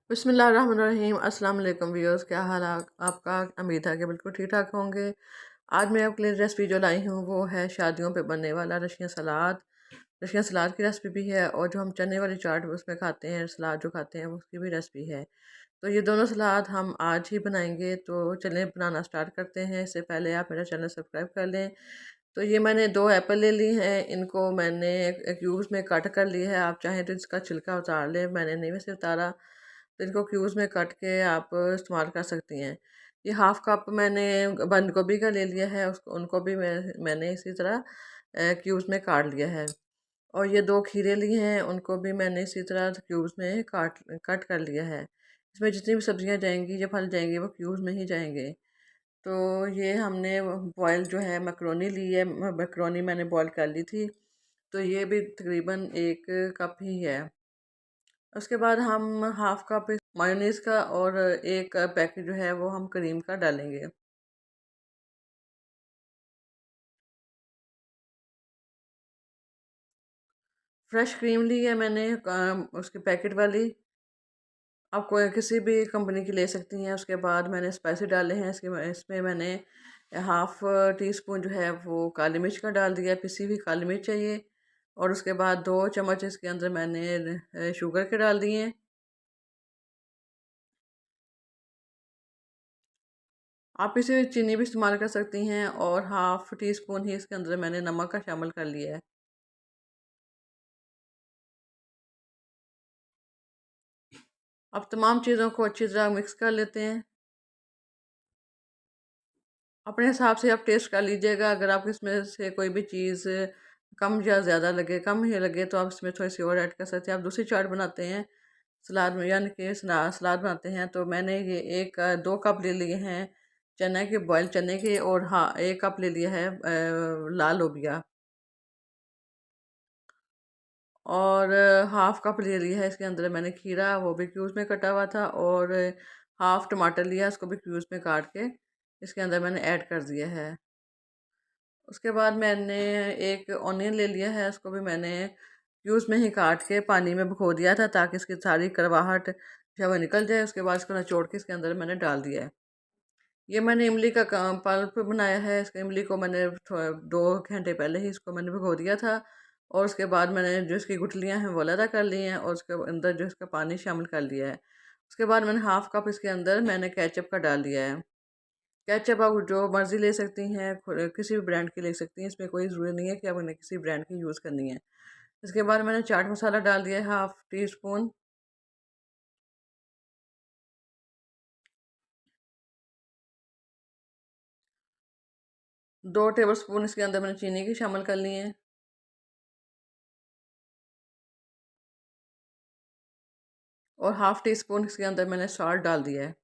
बिस्मिल्लाहिर्रहमानिर्रहीम। अस्सलाम वालेकुम व्यूअर्स, क्या हाल आपका। उम्मीद है कि बिल्कुल ठीक ठाक होंगे। आज मैं आपके लिए रेसिपी जो लाई हूँ वो है शादियों पे बनने वाला रशियन सलाद। रशियन सलाद की रेसिपी भी है और जो हम चने वाली चाट उसमें खाते हैं, सलाद जो खाते हैं उसकी भी रेसिपी है। तो ये दोनों सलाद हम आज ही बनाएंगे। तो चलें बनाना स्टार्ट करते हैं। इससे पहले आप मेरा चैनल सब्सक्राइब कर लें। तो ये मैंने 2 एप्पल ले ली हैं, इनको मैंने क्यूब्स में कट कर लिया है। आप चाहें तो इसका छिलका उतार लें, मैंने नहीं वैसे उतारा। तो इनको क्यूब्स में कट के आप इस्तेमाल कर सकती हैं। ये हाफ़ कप मैंने बंद गोभी का ले लिया है, उसको उनको भी मैंने इसी तरह क्यूब्स में काट लिया है। और ये 2 खीरे लिए हैं, उनको भी मैंने इसी तरह क्यूब्स में कट कर लिया है। इसमें जितनी भी सब्जियां जाएंगी या फल जाएंगे वो क्यूब्स में ही जाएंगे। तो ये हमने बॉयल जो है मैक्रोनी ली है, मैक्रोनी मैंने बॉयल कर ली थी। तो ये भी तकरीबन 1 कप ही है। उसके बाद हम हाफ़ कप मायोनीज़ का और 1 पैकेट जो है वो हम क्रीम का डालेंगे। फ्रेश क्रीम ली है मैंने, उसकी पैकेट वाली। आप कोई किसी भी कंपनी की ले सकती हैं। उसके बाद मैंने स्पाइसी डाले हैं। इसमें मैंने हाफ़ टी स्पून जो है वो काली मिर्च का डाल दिया, पिसी हुई काली मिर्च चाहिए। और उसके बाद 2 चम्मच इसके अंदर मैंने शुगर के डाल दिए हैं। आप इसे चीनी भी इस्तेमाल कर सकती हैं और हाफ़ टी स्पून ही इसके अंदर मैंने नमक का शामिल कर लिया है। अब तमाम चीज़ों को अच्छी तरह मिक्स कर लेते हैं। अपने हिसाब से आप टेस्ट कर लीजिएगा। अगर आप इसमें से कोई भी चीज़ कम या ज़्यादा लगे, कम ही लगे तो आप इसमें थोड़ी सी और ऐड कर सकते हैं। आप दूसरी चाट बनाते हैं सलाद में, यानी कि सलाद बनाते हैं, तो मैंने ये 2 कप ले लिए हैं चने के, बॉयल चने के। और हाँ, 1 कप ले लिया है लाल लोबिया। और हाफ़ कप ले लिया है इसके अंदर मैंने खीरा, वो भी क्यूब्स में कटा हुआ था। और हाफ़ टमाटर लिया, उसको भी क्यूब्स में काट के इसके अंदर मैंने ऐड कर दिया है। उसके बाद मैंने 1 ऑनियन ले लिया है, उसको भी मैंने क्यूब्स में ही काट के पानी में भिगो दिया था ताकि इसकी सारी कड़वाहट जो है वो निकल जाए। उसके बाद इसको निचोड़ के इसके अंदर मैंने डाल दिया है। ये मैंने इमली का पल्प बनाया है। इसके इमली को मैंने 2 घंटे पहले ही इसको मैंने भिगो दिया था। और उसके बाद मैंने जो इसकी गुठलियाँ हैं वो अलग कर ली हैं और उसके अंदर जो इसका पानी शामिल कर लिया है। उसके बाद मैंने हाफ़ कप इसके अंदर मैंने केचप का डाल दिया है। केचप आप जो मर्ज़ी ले सकती हैं, किसी भी ब्रांड की ले सकती हैं। इसमें कोई ज़रूरी नहीं है कि आपने किसी ब्रांड की यूज़ करनी है। इसके बाद मैंने चाट मसाला डाल दिया है half tea spoon. 2 table spoon इसके अंदर मैंने चीनी की शामिल कर ली है। और हाफ़ टी स्पून इसके अंदर मैंने सॉल्ट डाल दिया है।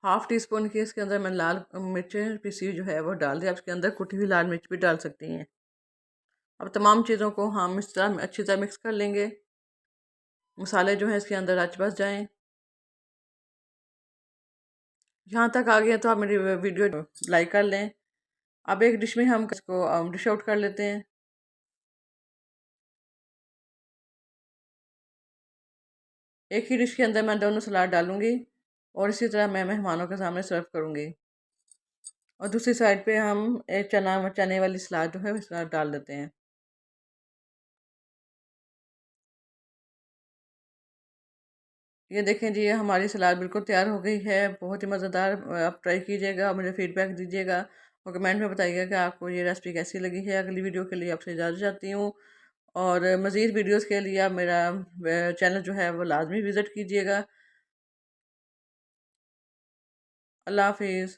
हाफ़ टी स्पून की इसके अंदर मैंने लाल मिर्च पिसी जो है वो डाल दिया। आप इसके अंदर कुटी हुई लाल मिर्च भी डाल सकती हैं। अब तमाम चीज़ों को हम इस तरह अच्छी तरह मिक्स कर लेंगे। मसाले जो हैं इसके अंदर रच बस जाएँ। यहाँ तक आ गया तो आप मेरी वीडियो लाइक कर लें। अब एक डिश में हम इसको डिश आउट कर लेते हैं। एक ही डिश के अंदर मैं दोनों सलाद डालूँगी और इसी तरह मैं मेहमानों के सामने सर्व करूँगी। और दूसरी साइड पे हम एक चने वाली सलाद जो है वो सलाद डाल देते हैं। ये देखें जी, ये हमारी सलाद बिल्कुल तैयार हो गई है। बहुत ही मज़ेदार। आप ट्राई कीजिएगा, मुझे फ़ीडबैक दीजिएगा और कमेंट में बताइएगा कि आपको ये रेसिपी कैसी लगी है। अगली वीडियो के लिए आपसे इजाज़त चाहती हूँ। और मज़ीद वीडियोज़ के लिए आप मेरा चैनल जो है वो लाज़मी विज़िट कीजिएगा। अल्लाह हाफ़िज़।